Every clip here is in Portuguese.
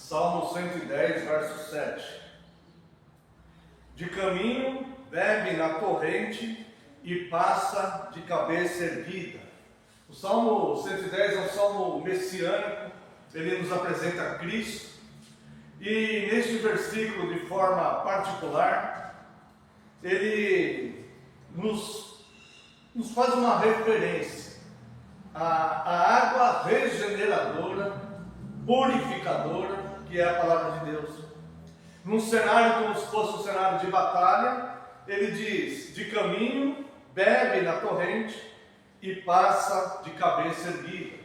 Salmo 110, verso 7. De caminho bebe na torrente e passa de cabeça erguida. O Salmo 110 é um salmo messiânico, ele nos apresenta Cristo. E neste versículo, de forma particular, ele nos faz uma referência à água regeneradora, purificadora, que é a palavra de Deus. Num cenário como se fosse um cenário de batalha, ele diz: de caminho, bebe na torrente e passa de cabeça erguida.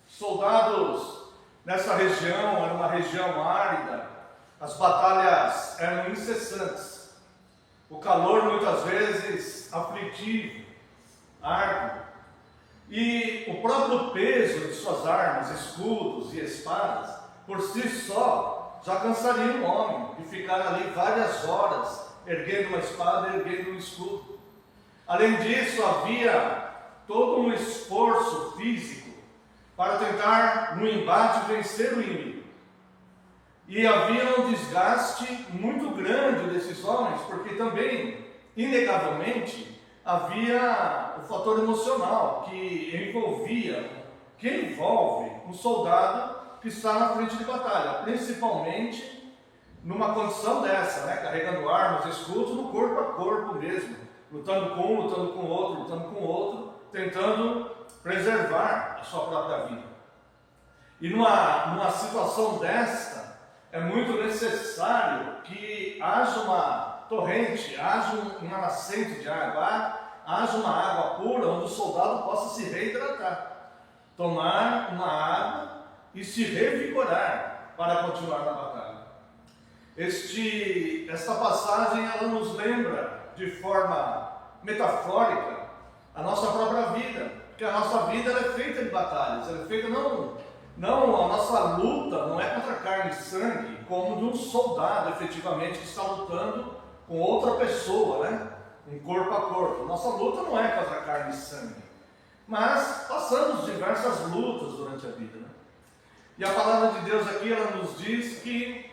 Soldados nessa região, era uma região árida, as batalhas eram incessantes, o calor muitas vezes aflitivo, árduo, e o próprio peso de suas armas, escudos e espadas, por si só, já cansaria um homem de ficar ali várias horas, erguendo uma espada e erguendo um escudo. Além disso, havia todo um esforço físico para tentar, no embate, vencer o inimigo. E havia um desgaste muito grande desses homens, porque também, inegavelmente, havia o fator emocional que envolve um soldado que está na frente de batalha, principalmente numa condição dessa, carregando armas, escudos, no corpo a corpo mesmo, lutando com um, lutando com o outro, tentando preservar a sua própria vida. E numa situação desta, é muito necessário que haja uma torrente, haja uma nascente de água, haja uma água pura onde o soldado possa se reidratar, tomar uma água e se revigorar para continuar na batalha. Esta passagem ela nos lembra de forma metafórica a nossa própria vida, porque a nossa vida ela é feita de batalhas, ela é feita não, a nossa luta não é contra carne e sangue, como de um soldado efetivamente que está lutando com outra pessoa, um corpo a corpo. Nossa luta não é contra carne e sangue, mas passamos diversas lutas durante a vida. E a palavra de Deus aqui ela nos diz que,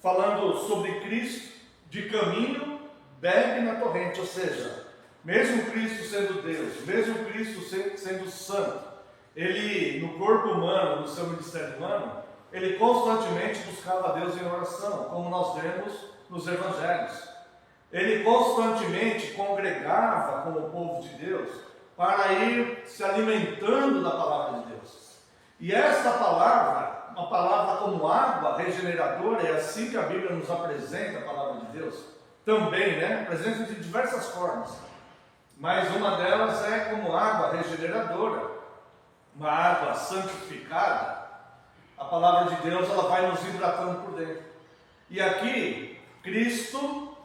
falando sobre Cristo, de caminho bebe na torrente, ou seja, mesmo Cristo sendo Deus, mesmo Cristo sendo santo, ele, no corpo humano, no seu ministério humano, ele constantemente buscava a Deus em oração, como nós vemos nos evangelhos. Ele constantemente congregava com o povo de Deus para ir se alimentando da palavra de Deus. E esta palavra, uma palavra como água regeneradora, é assim que a Bíblia nos apresenta a palavra de Deus, também, apresenta de diversas formas. Mas uma delas é como água regeneradora, uma água santificada. A palavra de Deus ela vai nos hidratando por dentro. E aqui, Cristo,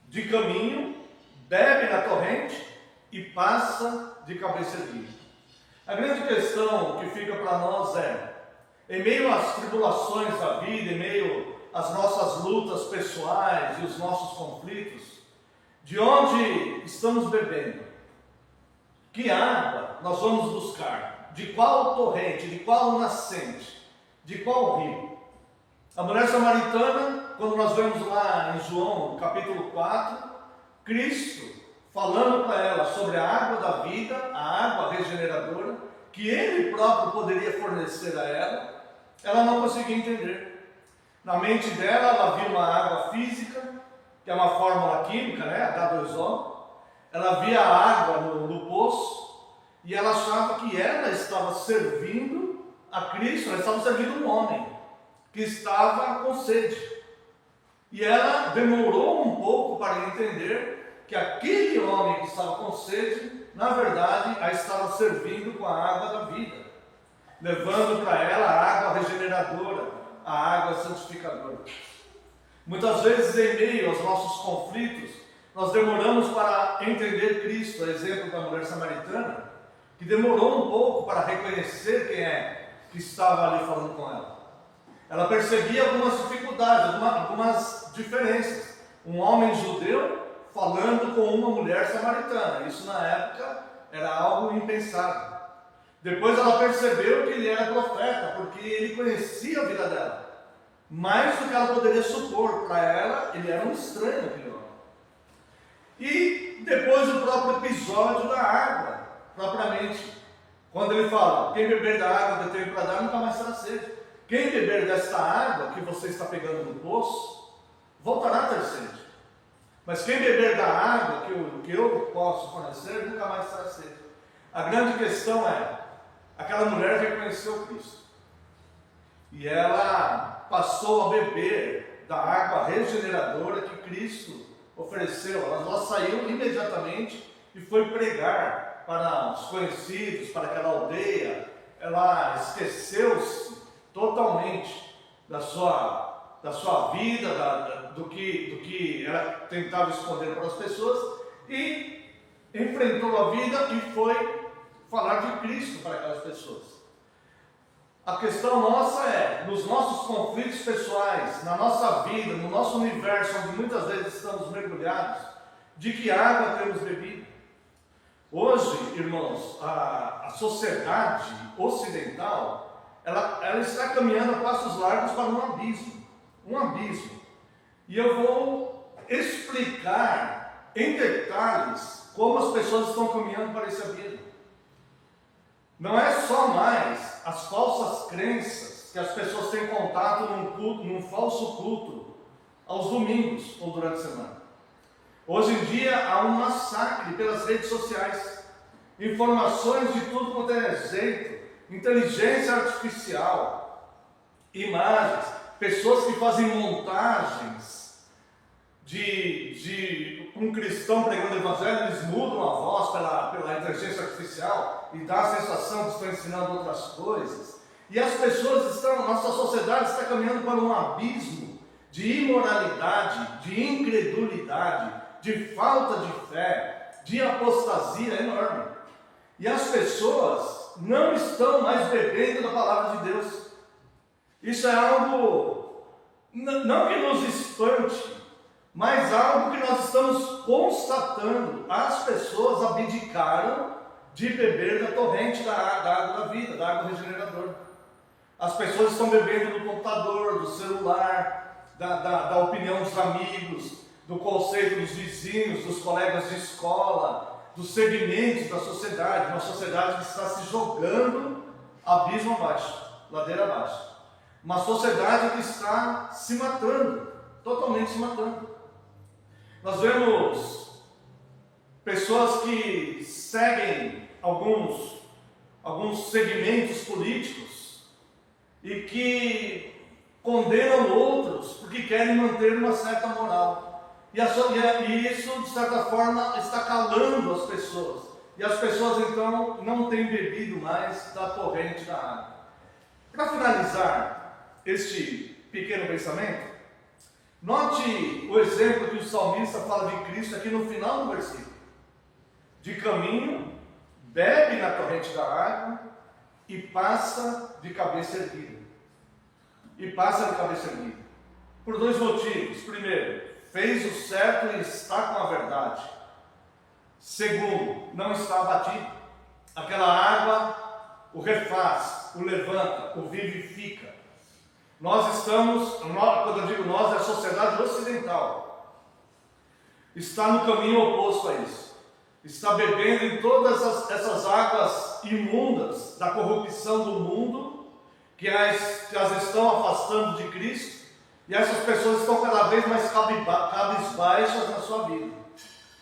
de caminho, bebe na torrente e passa de cabeça erguida. A grande questão que fica para nós é, em meio às tribulações da vida, em meio às nossas lutas pessoais e os nossos conflitos, de onde estamos bebendo? Que água nós vamos buscar? De qual torrente? De qual nascente? De qual rio? A mulher samaritana, quando nós vemos lá em João, capítulo 4, Cristo falando para ela sobre a água da vida, a água regeneradora, que Ele próprio poderia fornecer a ela não conseguia entender. Na mente dela, ela viu uma água física, que é uma fórmula química, H2O. Ela via a água no poço e ela achava que ela estava servindo a Cristo, ela estava servindo um homem que estava com sede. E ela demorou um pouco para entender que aquele homem que estava com sede, na verdade, a estava servindo com a água da vida, levando para ela a água regeneradora, a água santificadora. Muitas vezes, em meio aos nossos conflitos, nós demoramos para entender Cristo, a exemplo da mulher samaritana, que demorou um pouco para reconhecer quem é que estava ali falando com ela. Ela percebia algumas dificuldades, algumas diferenças. Um homem judeu falando com uma mulher samaritana. Isso na época era algo impensável. Depois ela percebeu que ele era profeta, porque ele conhecia a vida dela. Mais do que ela poderia supor. Para ela, ele era um estranho, aquele homem. E depois o próprio episódio da água, propriamente. Quando ele fala, quem beber da água que eu tenho para dar, nunca mais terá sede. Quem beber desta água que você está pegando no poço, voltará a ter sede. Mas quem beber da água que eu posso fornecer, nunca mais terá sede. A grande questão é, aquela mulher reconheceu Cristo. E ela passou a beber da água regeneradora que Cristo ofereceu. Ela saiu imediatamente e foi pregar para os conhecidos, para aquela aldeia. Ela esqueceu-se totalmente da sua vida, do que ela tentava esconder para as pessoas, e enfrentou a vida e foi falar de Cristo para aquelas pessoas. A questão nossa é, nos nossos conflitos pessoais, na nossa vida, no nosso universo, onde muitas vezes estamos mergulhados, de que água temos bebido? Hoje, irmãos, a sociedade ocidental, ela está caminhando a passos largos para um abismo. Um abismo. E eu vou explicar em detalhes como as pessoas estão caminhando para esse abismo. Não é só mais as falsas crenças que as pessoas têm contato num falso culto aos domingos ou durante a semana. Hoje em dia há um massacre pelas redes sociais, informações de tudo quanto é jeito, inteligência artificial, imagens, pessoas que fazem montagens de um cristão pregando o evangelho, eles mudam a voz pela inteligência artificial e dá a sensação de estar ensinando outras coisas. E as pessoas nossa sociedade está caminhando para um abismo de imoralidade, de incredulidade, de falta de fé, de apostasia enorme. E as pessoas não estão mais bebendo da palavra de Deus. Isso é algo, não que nos espante, mas algo que nós estamos constatando. As pessoas abdicaram de beber da torrente da água da vida, da água regeneradora. As pessoas estão bebendo do computador, do celular, da opinião dos amigos, do conceito dos vizinhos, dos colegas de escola, dos segmentos da sociedade. Uma sociedade que está se jogando abismo abaixo, ladeira abaixo. Uma sociedade que está se matando, totalmente se matando. Nós vemos pessoas que seguem alguns segmentos políticos e que condenam outros porque querem manter uma certa moral. E isso, de certa forma, está calando as pessoas. E as pessoas, então, não têm bebido mais da torrente da água. Para finalizar este pequeno pensamento, note o exemplo que o salmista fala de Cristo aqui no final do versículo. De caminho, bebe na torrente da água e passa de cabeça erguida. Por dois motivos. Primeiro, fez o certo e está com a verdade. Segundo, não está abatido. Aquela água o refaz, o levanta, o vivifica. Nós estamos, quando eu digo nós, é a sociedade ocidental. Está no caminho oposto a isso. Está bebendo em todas essas águas imundas da corrupção do mundo, que as estão afastando de Cristo. E essas pessoas estão cada vez mais cabisbaixas na sua vida,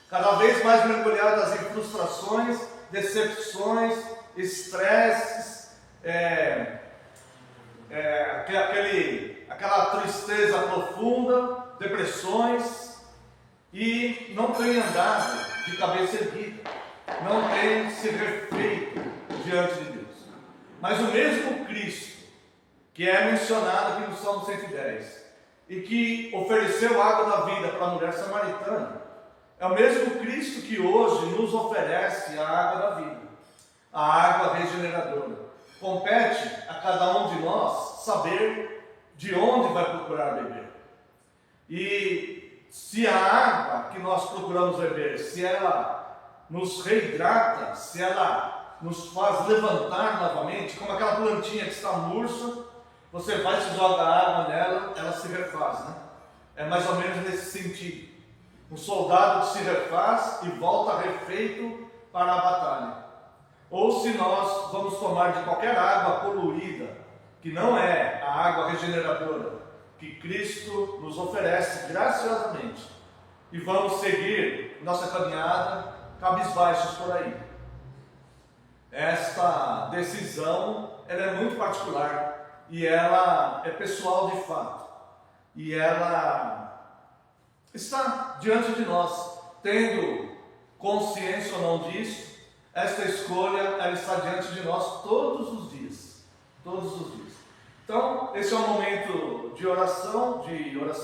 cada vez mais mergulhadas em frustrações, decepções, estresses, aquela tristeza profunda, depressões, e não têm andado de cabeça erguida, não têm se refeito diante de Deus. Mas o mesmo Cristo que é mencionado aqui no Salmo 110, e que ofereceu água da vida para a mulher samaritana, é o mesmo Cristo que hoje nos oferece a água da vida, a água regeneradora. Compete a cada um de nós saber de onde vai procurar beber. E se a água que nós procuramos beber, se ela nos reidrata, se ela nos faz levantar novamente, como aquela plantinha que está murcha, você vai se jogar água nela, ela se refaz, né? É mais ou menos nesse sentido. Um soldado que se refaz e volta refeito para a batalha. Ou se nós vamos tomar de qualquer água poluída, que não é a água regeneradora, que Cristo nos oferece graciosamente, e vamos seguir nossa caminhada cabisbaixos por aí. Esta decisão, ela é muito particular e ela é pessoal de fato. E ela está diante de nós, tendo consciência ou não disso. Esta escolha, ela está diante de nós todos os dias. Todos os dias. Então, esse é um momento de oração,